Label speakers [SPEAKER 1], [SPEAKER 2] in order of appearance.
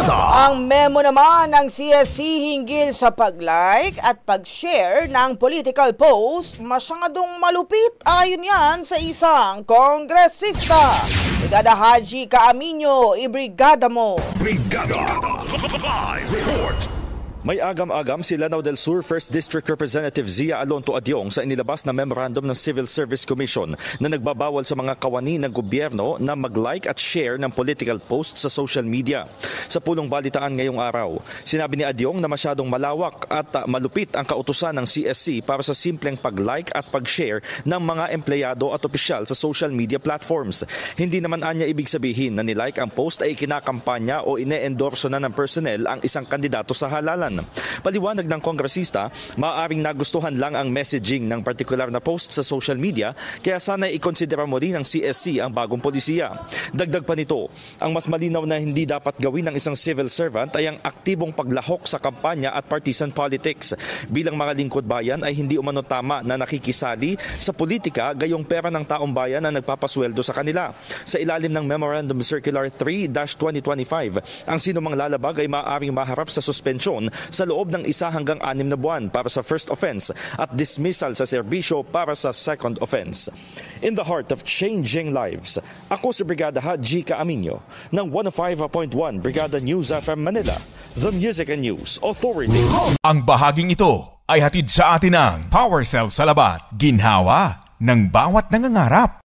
[SPEAKER 1] Ang memo naman ng CSC hinggil sa pag-like at pag-share ng political post masyadong malupit ayon yan sa isang kongresista. Brigada Haji Caaminio, ibrigada mo.
[SPEAKER 2] Brigada Live Report.
[SPEAKER 3] May agam-agam si Lanao del Sur 1st District Representative Zia Alonto Adyong sa inilabas na memorandum ng Civil Service Commission na nagbabawal sa mga kawani ng gobyerno na mag-like at share ng political posts sa social media. Sa pulong balitaan ngayong araw, sinabi ni Adyong na masyadong malawak at malupit ang kautusan ng CSC para sa simpleng pag-like at pag-share ng mga empleyado at opisyal sa social media platforms. Hindi naman anya ibig sabihin na nilike ang post ay kinakampanya o ine-endorso na ng personnel ang isang kandidato sa halalan. Paliwanag ng kongresista, maaaring nagustuhan lang ang messaging ng partikular na post sa social media, kaya sana ikonsidera mo rin ng CSC ang bagong polisiya. Dagdag pa nito, ang mas malinaw na hindi dapat gawin ng isang civil servant ay ang aktibong paglahok sa kampanya at partisan politics. Bilang mga lingkod bayan ay hindi umano tama na nakikisali sa politika gayong pera ng taong bayan na nagpapasweldo sa kanila. Sa ilalim ng Memorandum Circular 3-2025, ang sinumang lalabag ay maaaring maharap sa suspensyon sa loob ng 1 hanggang 6 na buwan para sa first offense at dismissal sa serbisyo para sa second offense. In the heart of changing lives, ako si Brigada Haji Caaminio ng 105.1 Brigada News FM Manila, the Music and News Authority.
[SPEAKER 2] Ang bahaging ito ay hatid sa atin ng Power Cell Salabat, ginhawa ng bawat nangangarap.